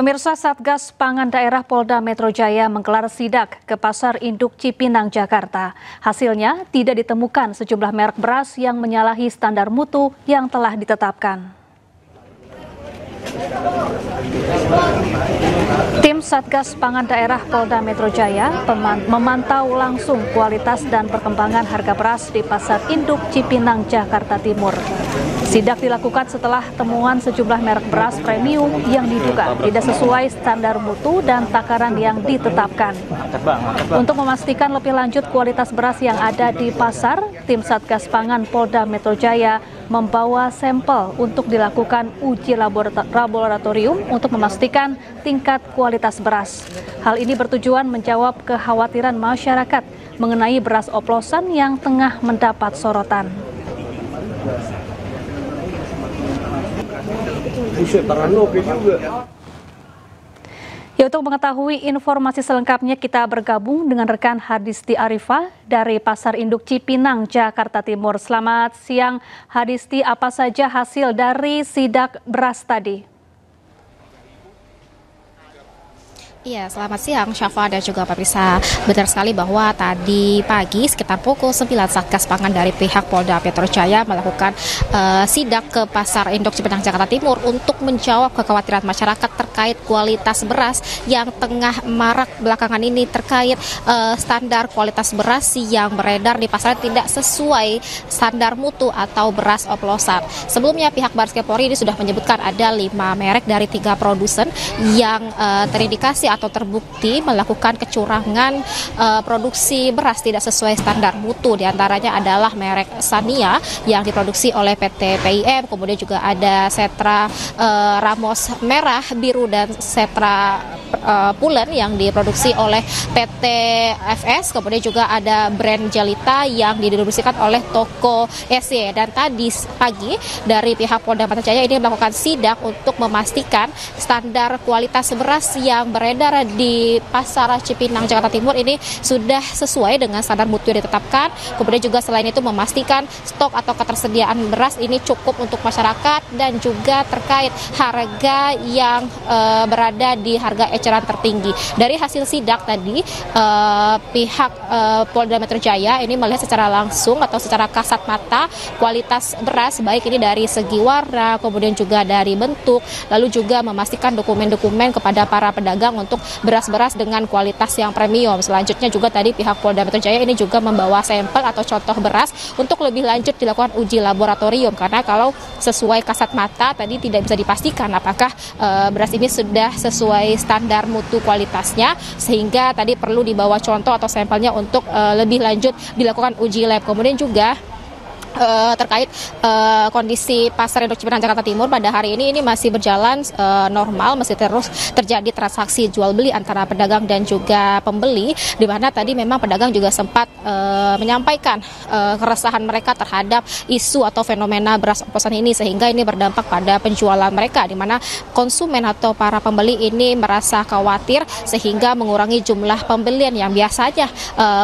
Pemirsa, Satgas Pangan Daerah Polda Metro Jaya menggelar sidak ke Pasar Induk Cipinang, Jakarta. Hasilnya tidak ditemukan sejumlah merek beras yang menyalahi standar mutu yang telah ditetapkan. Tim Satgas Pangan Daerah Polda Metro Jaya memantau langsung kualitas dan perkembangan harga beras di Pasar Induk Cipinang, Jakarta Timur. Sidak dilakukan setelah temuan sejumlah merek beras premium yang diduga tidak sesuai standar mutu dan takaran yang ditetapkan. Untuk memastikan lebih lanjut kualitas beras yang ada di pasar, tim Satgas Pangan Polda Metro Jaya membawa sampel untuk dilakukan uji laboratorium untuk memastikan tingkat kualitas beras. Hal ini bertujuan menjawab kekhawatiran masyarakat mengenai beras oplosan yang tengah mendapat sorotan. Ya, untuk mengetahui informasi selengkapnya kita bergabung dengan rekan Hadisti Arifah dari Pasar Induk Cipinang, Jakarta Timur. Selamat siang Hadisti, apa saja hasil dari sidak beras tadi? Iya, selamat siang Syafa dan juga pemirsa. Benar sekali bahwa tadi pagi sekitar pukul 9 Satgas Pangan dari pihak Polda Metro Jaya melakukan sidak ke Pasar Induk Cipinang, Jakarta Timur untuk menjawab kekhawatiran masyarakat terkait kualitas beras yang tengah marak belakangan ini terkait standar kualitas beras yang beredar di pasar tidak sesuai standar mutu atau beras oplosan. Sebelumnya pihak Baris Krim Polri ini sudah menyebutkan ada 5 merek dari 3 produsen yang terindikasi atau terbukti melakukan kecurangan produksi beras tidak sesuai standar mutu. Di antaranya adalah merek Sania yang diproduksi oleh PT PIM, kemudian juga ada Setra Ramos Merah, Biru, dan Setra Pulen yang diproduksi oleh PT FS, kemudian juga ada brand Jelita yang didistribusikan oleh toko SY. Dan tadi pagi dari pihak Polda Metro Jaya ini melakukan sidak untuk memastikan standar kualitas beras yang beredar di Pasar Cipinang, Jakarta Timur ini sudah sesuai dengan standar mutu yang ditetapkan. Kemudian juga selain itu memastikan stok atau ketersediaan beras ini cukup untuk masyarakat dan juga terkait harga yang berada di harga eceran tertinggi. Dari hasil sidak tadi pihak Polda Metro Jaya ini melihat secara langsung atau secara kasat mata kualitas beras, baik ini dari segi warna, kemudian juga dari bentuk, lalu juga memastikan dokumen-dokumen kepada para pedagang untuk beras-beras dengan kualitas yang premium. Selanjutnya juga tadi pihak Polda Metro Jaya ini juga membawa sampel atau contoh beras untuk lebih lanjut dilakukan uji laboratorium, karena kalau sesuai kasat mata tadi tidak bisa dipastikan apakah beras ini sudah sesuai standar mutu kualitasnya, sehingga tadi perlu dibawa contoh atau sampelnya untuk lebih lanjut dilakukan uji lab. Kemudian juga terkait kondisi Pasar Induk Cipinang, Jakarta Timur pada hari ini masih berjalan normal, masih terus terjadi transaksi jual beli antara pedagang dan juga pembeli, di mana tadi memang pedagang juga sempat menyampaikan keresahan mereka terhadap isu atau fenomena beras oplosan ini, sehingga ini berdampak pada penjualan mereka, di mana konsumen atau para pembeli ini merasa khawatir sehingga mengurangi jumlah pembelian yang biasanya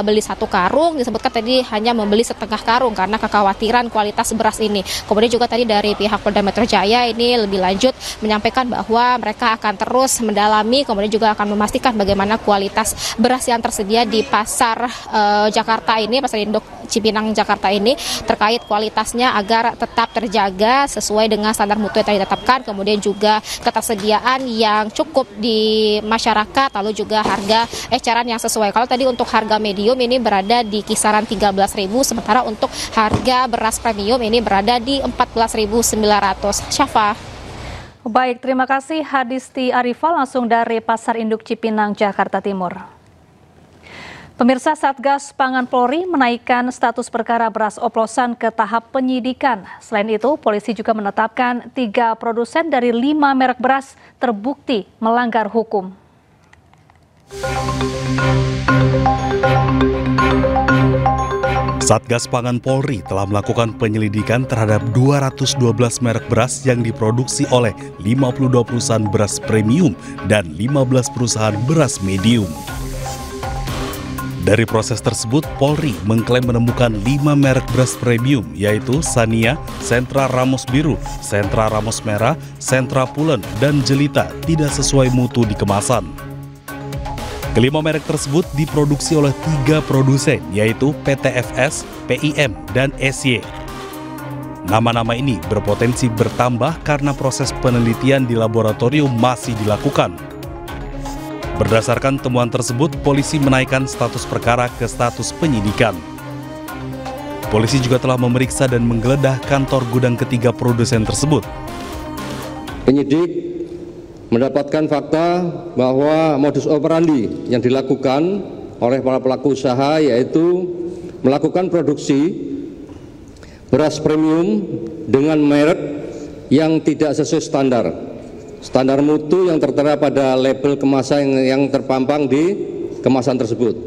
beli 1 karung disebutkan tadi hanya membeli setengah karung karena kekhawatiran kualitas beras ini. Kemudian juga tadi dari pihak Polda Metro Jaya ini lebih lanjut menyampaikan bahwa mereka akan terus mendalami, kemudian juga akan memastikan bagaimana kualitas beras yang tersedia di pasar Jakarta ini, Pasar Induk Cipinang Jakarta ini, terkait kualitasnya agar tetap terjaga sesuai dengan standar mutu yang ditetapkan, kemudian juga ketersediaan yang cukup di masyarakat, lalu juga harga eceran yang sesuai. Kalau tadi untuk harga medium ini berada di kisaran 13.000, sementara untuk harga beras premium ini berada di 14.900. Syafa. Baik, terima kasih Hadisti Arifah langsung dari Pasar Induk Cipinang, Jakarta Timur. Pemirsa, Satgas Pangan Polri menaikkan status perkara beras oplosan ke tahap penyidikan. Selain itu, polisi juga menetapkan 3 produsen dari 5 merek beras terbukti melanggar hukum. Satgas Pangan Polri telah melakukan penyelidikan terhadap 212 merek beras yang diproduksi oleh 52 perusahaan beras premium dan 15 perusahaan beras medium. Dari proses tersebut, Polri mengklaim menemukan 5 merek beras premium, yaitu Sania, Sentra Ramos Biru, Sentra Ramos Merah, Sentra Pulen, dan Jelita tidak sesuai mutu di kemasan. Kelima merek tersebut diproduksi oleh 3 produsen, yaitu PTFS, PIM, dan SY. Nama-nama ini berpotensi bertambah karena proses penelitian di laboratorium masih dilakukan. Berdasarkan temuan tersebut, polisi menaikkan status perkara ke status penyidikan. Polisi juga telah memeriksa dan menggeledah kantor gudang ketiga produsen tersebut. Penyidik mendapatkan fakta bahwa modus operandi yang dilakukan oleh para pelaku usaha yaitu melakukan produksi beras premium dengan merek yang tidak sesuai standar mutu yang tertera pada label kemasan yang terpampang di kemasan tersebut,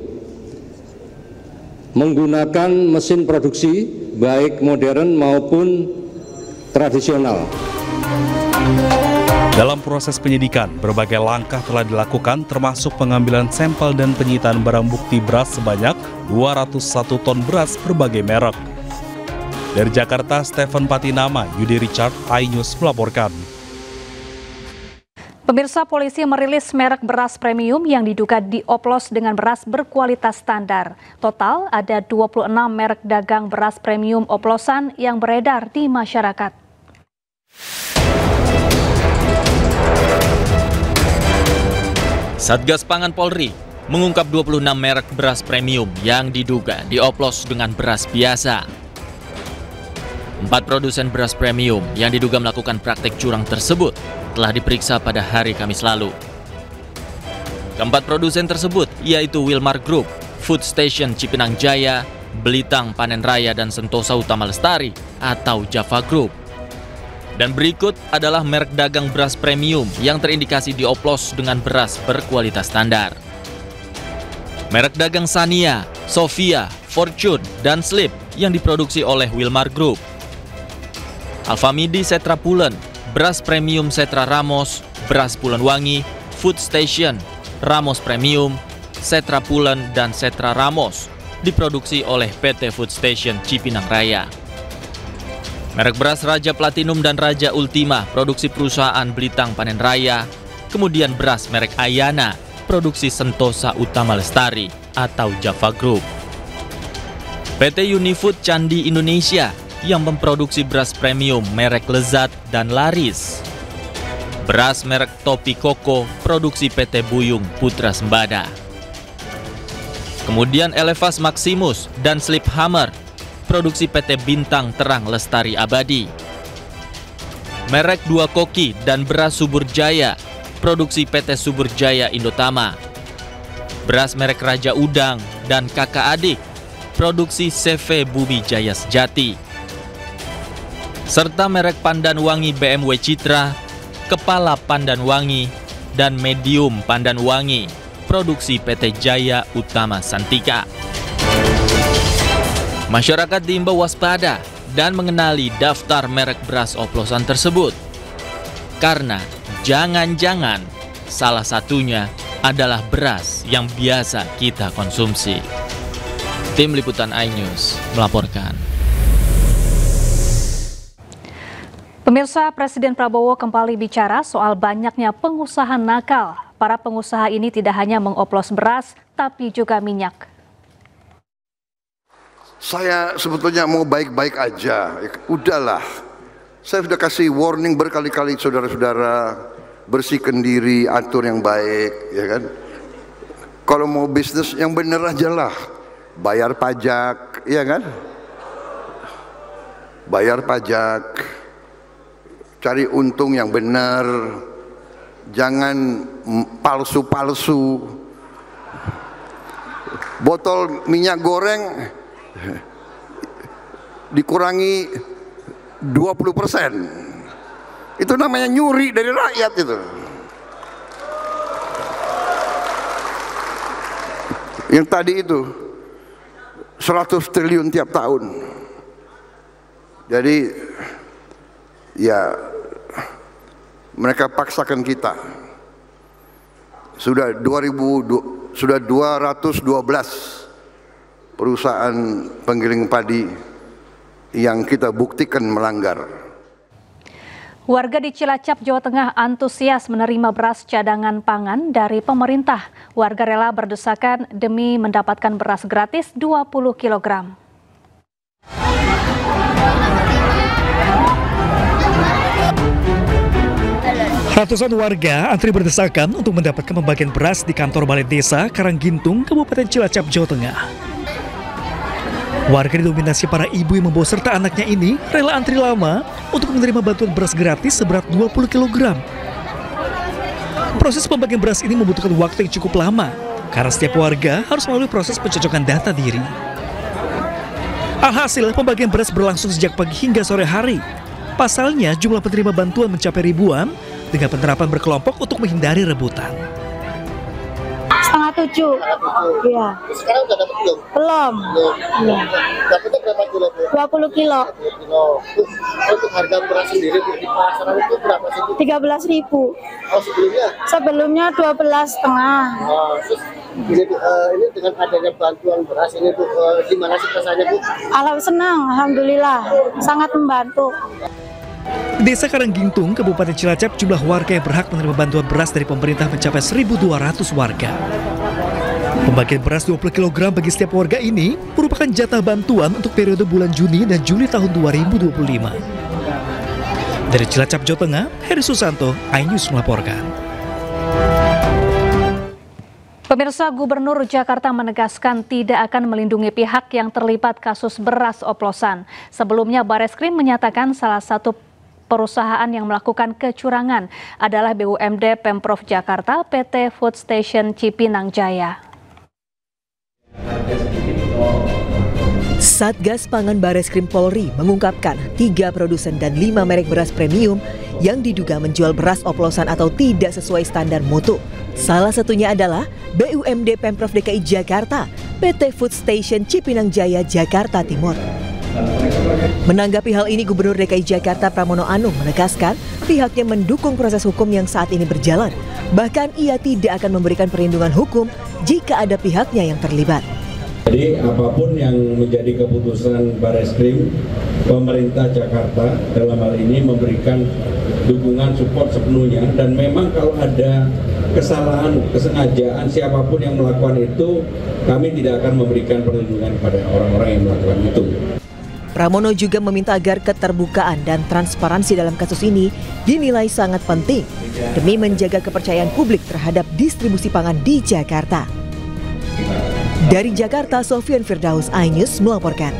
menggunakan mesin produksi baik modern maupun tradisional. Dalam proses penyidikan, berbagai langkah telah dilakukan termasuk pengambilan sampel dan penyitaan barang bukti beras sebanyak 201 ton beras berbagai merek. Dari Jakarta, Stephen Patinama, Yudi Richard, iNews melaporkan. Pemirsa, polisi merilis merek beras premium yang diduga dioplos dengan beras berkualitas standar. Total ada 26 merek dagang beras premium oplosan yang beredar di masyarakat. Satgas Pangan Polri mengungkap 26 merek beras premium yang diduga dioplos dengan beras biasa. 4 produsen beras premium yang diduga melakukan praktek curang tersebut telah diperiksa pada hari Kamis lalu. Keempat produsen tersebut yaitu Wilmar Group, Food Station Cipinang Jaya, Belitang Panen Raya, dan Sentosa Utama Lestari atau Java Group. Dan berikut adalah merek dagang beras premium yang terindikasi dioplos dengan beras berkualitas standar. Merek dagang Sania, Sofia, Fortune, dan Slip yang diproduksi oleh Wilmar Group. Alfamidi Setra Pulen, beras premium Setra Ramos, beras Pulen Wangi, Food Station, Ramos Premium, Setra Pulen, dan Setra Ramos diproduksi oleh PT Food Station Cipinang Raya. Merek beras Raja Platinum dan Raja Ultima, produksi perusahaan Belitang Panen Raya. Kemudian beras merek Ayana, produksi Sentosa Utama Lestari atau Java Group. PT Unifood Candi Indonesia yang memproduksi beras premium merek Lezat dan Laris. Beras merek Topi Koko, produksi PT Buyung Putra Sembada. Kemudian Elevas Maximus dan Slip Hammer, produksi PT Bintang Terang Lestari Abadi. Merek Dua Koki dan beras Subur Jaya, produksi PT Subur Jaya Indotama. Beras merek Raja Udang dan Kakak Adik, produksi CV Bumi Jaya Sejati. Serta merek Pandan Wangi BMW Citra, Kepala Pandan Wangi, dan Medium Pandan Wangi, produksi PT Jaya Utama Santika. Masyarakat diimbau waspada dan mengenali daftar merek beras oplosan tersebut. Karena jangan-jangan salah satunya adalah beras yang biasa kita konsumsi. Tim Liputan iNews melaporkan. Pemirsa, Presiden Prabowo kembali bicara soal banyaknya pengusaha nakal. Para pengusaha ini tidak hanya mengoplos beras, tapi juga minyak. Saya sebetulnya mau baik-baik aja, udahlah. Saya sudah kasih warning berkali-kali saudara-saudara, bersihkan diri, atur yang baik, ya kan. Kalau mau bisnis yang bener aja lah, bayar pajak, ya kan. Bayar pajak. Cari untung yang benar, jangan palsu-palsu. Botol minyak goreng dikurangi 20%. Itu namanya nyuri dari rakyat itu. Yang tadi itu 100 triliun tiap tahun. Jadi ya mereka paksakan kita. Sudah 212 perusahaan penggiling padi yang kita buktikan melanggar. Warga di Cilacap, Jawa Tengah antusias menerima beras cadangan pangan dari pemerintah. Warga rela berdesakan demi mendapatkan beras gratis 20 kg. Ratusan warga antri berdesakan untuk mendapatkan pembagian beras di kantor Balai Desa Karanggintung, Kabupaten Cilacap, Jawa Tengah. Warga didominasi para ibu yang membawa serta anaknya ini rela antri lama untuk menerima bantuan beras gratis seberat 20 kg. Proses pembagian beras ini membutuhkan waktu yang cukup lama karena setiap warga harus melalui proses pencocokan data diri. Alhasil, pembagian beras berlangsung sejak pagi hingga sore hari. Pasalnya, jumlah penerima bantuan mencapai ribuan dengan penerapan berkelompok untuk menghindari rebutan. 6:30. Iya. Sekarang udah dapat belum? Belum. Iya. Dapatnya berapa kilo, Bu? 20 kilo. 20 kilo. Untuk harga beras sendiri di pasaran itu berapa sih, Bu? 13.000. Oh, sebelumnya? Sebelumnya 12,5. Oh, terus ini dengan adanya bantuan beras ini, Bu, gimana sih rasanya, Bu? Senang, alhamdulillah. Sangat membantu. Desa Karanggintung, Kabupaten Cilacap, jumlah warga yang berhak menerima bantuan beras dari pemerintah mencapai 1.200 warga. Pembagian beras 20 kg bagi setiap warga ini merupakan jatah bantuan untuk periode bulan Juni dan Juli tahun 2025. Dari Cilacap, Jawa Tengah, Heri Susanto, iNews melaporkan. Pemirsa, Gubernur Jakarta menegaskan tidak akan melindungi pihak yang terlibat kasus beras oplosan. Sebelumnya, Bareskrim menyatakan salah satu perusahaan yang melakukan kecurangan adalah BUMD Pemprov Jakarta PT Food Station Cipinang Jaya. Satgas Pangan Bareskrim Polri mengungkapkan 3 produsen dan 5 merek beras premium yang diduga menjual beras oplosan atau tidak sesuai standar mutu. Salah satunya adalah BUMD Pemprov DKI Jakarta, PT Food Station Cipinang Jaya, Jakarta Timur. Menanggapi hal ini, Gubernur DKI Jakarta Pramono Anung menegaskan pihaknya mendukung proses hukum yang saat ini berjalan. Bahkan ia tidak akan memberikan perlindungan hukum jika ada pihaknya yang terlibat. Jadi apapun yang menjadi keputusan Bareskrim, pemerintah Jakarta dalam hal ini memberikan dukungan support sepenuhnya, dan memang kalau ada kesalahan, kesengajaan siapapun yang melakukan itu, kami tidak akan memberikan perlindungan pada orang-orang yang melakukan itu. Pramono juga meminta agar keterbukaan dan transparansi dalam kasus ini dinilai sangat penting demi menjaga kepercayaan publik terhadap distribusi pangan di Jakarta. Dari Jakarta, Sofian Firdaus, iNews melaporkan.